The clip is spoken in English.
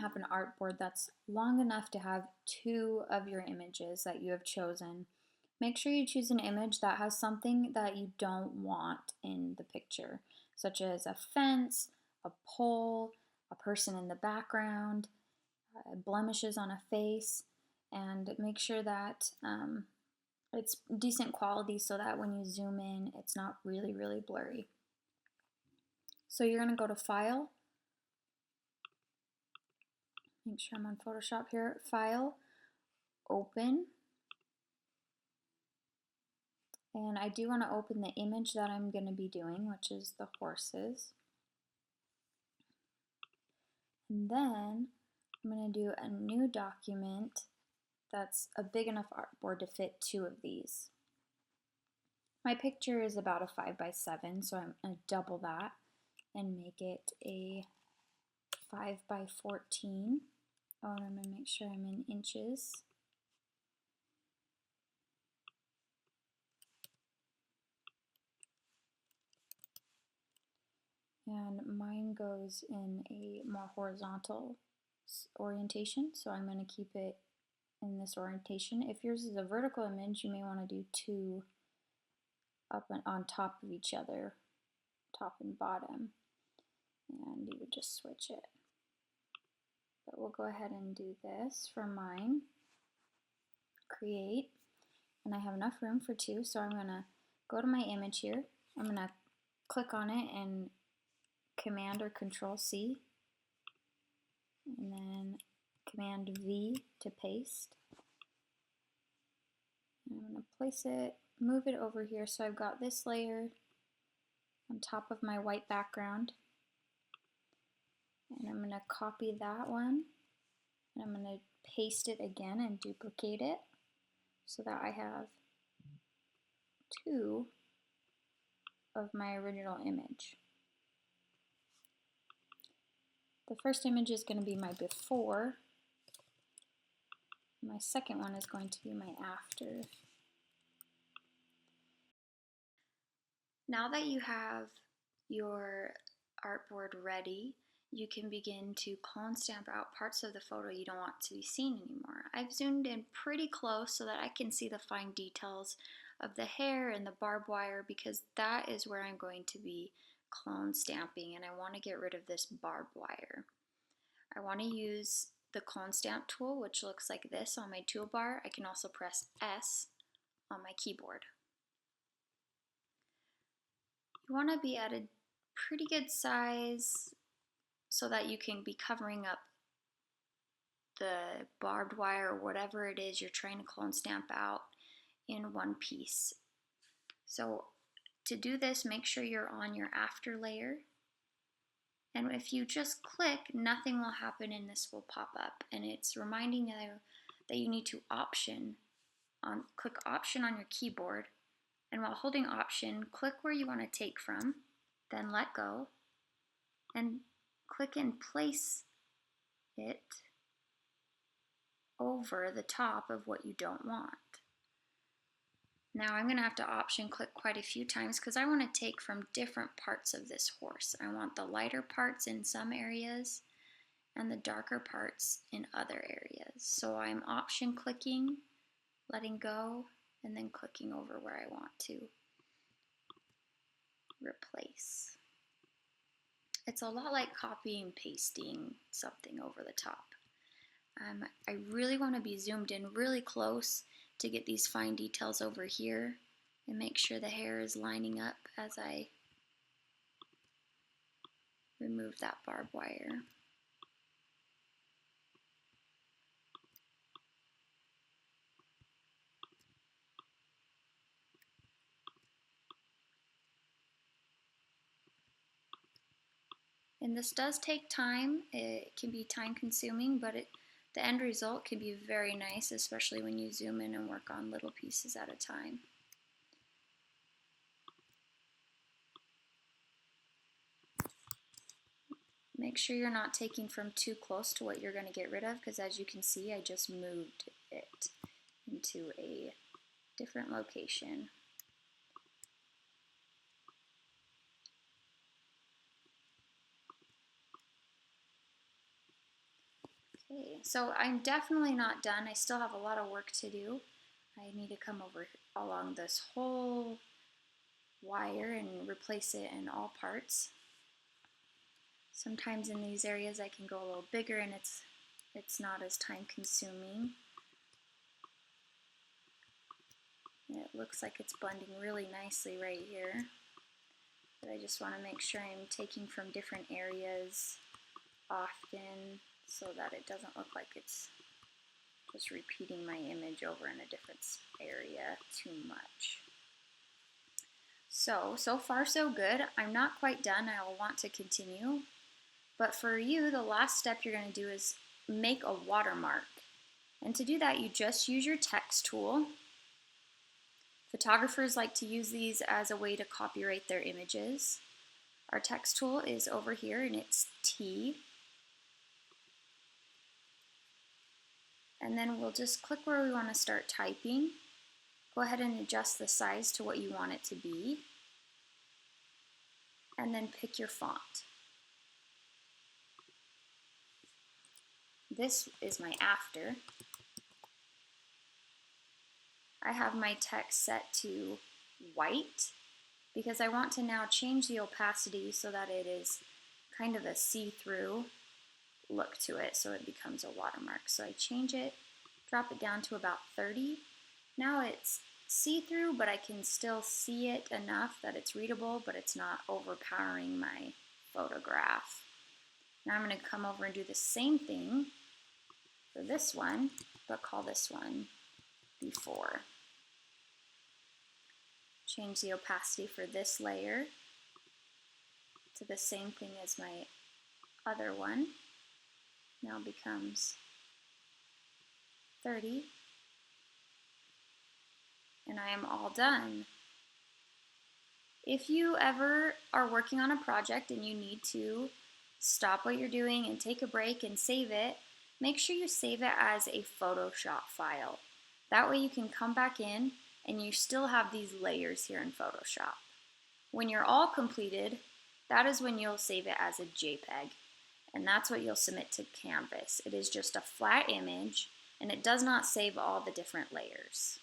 have an artboard that's long enough to have two of your images that you have chosen, make sure you choose an image that has something that you don't want in the picture, such as a fence, a pole, a person in the background, blemishes on a face, and make sure that it's decent quality so that when you zoom in, it's not really, really blurry. So you're going to go to File, make sure I'm on Photoshop here, File, Open, and I do want to open the image that I'm going to be doing, which is the horses. And then I'm going to do a new document that's a big enough artboard to fit two of these. My picture is about a 5x7, so I'm going to double that and make it a 5x14. Oh, and I'm going to make sure I'm in inches. And mine goes in a more horizontal orientation, so I'm going to keep it in this orientation. If yours is a vertical image, you may want to do two up and on top of each other, top and bottom, and you would just switch it. But we'll go ahead and do this for mine. Create, and I have enough room for two, so I'm going to go to my image here. I'm going to click on it and Command or Control C, and then Command V to paste. And I'm going to place it, move it over here so I've got this layer on top of my white background. And I'm going to copy that one, and I'm going to paste it again and duplicate it so that I have two of my original image. The first image is going to be my before. My second one is going to be my after. Now that you have your artboard ready, you can begin to clone stamp out parts of the photo you don't want to be seen anymore. I've zoomed in pretty close so that I can see the fine details of the hair and the barbed wire, because that is where I'm going to be clone stamping, and I want to get rid of this barbed wire. I want to use the clone stamp tool, which looks like this on my toolbar. I can also press S on my keyboard. You want to be at a pretty good size so that you can be covering up the barbed wire or whatever it is you're trying to clone stamp out in one piece. So to do this, make sure you're on your after layer, and if you just click, nothing will happen and this will pop up, and it's reminding you that you need to click Option on your keyboard, and while holding Option, click where you want to take from, then let go, and click and place it over the top of what you don't want. Now I'm going to have to option click quite a few times because I want to take from different parts of this horse. I want the lighter parts in some areas and the darker parts in other areas. So I'm option clicking, letting go, and then clicking over where I want to replace. It's a lot like copying and pasting something over the top. I really want to be zoomed in really close to get these fine details over here and make sure the hair is lining up as I remove that barbed wire. And this does take time. It can be time consuming, but the end result can be very nice, especially when you zoom in and work on little pieces at a time. Make sure you're not taking from too close to what you're going to get rid of, because as you can see, I just moved it into a different location. Okay, so I'm definitely not done. I still have a lot of work to do. I need to come over along this whole wire and replace it in all parts. Sometimes in these areas I can go a little bigger and it's not as time consuming. And it looks like it's blending really nicely right here. But I just want to make sure I'm taking from different areas often so that it doesn't look like it's just repeating my image over in a different area too much. So far so good. I'm not quite done. I will want to continue. But for you, the last step you're going to do is make a watermark. And to do that, you just use your text tool. Photographers like to use these as a way to copyright their images. Our text tool is over here and it's T. And then we'll just click where we want to start typing. Go ahead and adjust the size to what you want it to be. And then pick your font. This is my after. I have my text set to white because I want to now change the opacity so that it is kind of a see-through look to it, so it becomes a watermark. So I change it, drop it down to about 30. Now it's see-through, but I can still see it enough that it's readable, but it's not overpowering my photograph. Now I'm going to come over and do the same thing for this one, but call this one before. Change the opacity for this layer to the same thing as my other one. Now becomes 30. And I am all done. If you ever are working on a project and you need to stop what you're doing and take a break and save it, make sure you save it as a Photoshop file. That way you can come back in and you still have these layers here in Photoshop. When you're all completed, that is when you'll save it as a JPEG, and that's what you'll submit to Canvas. It is just a flat image and it does not save all the different layers.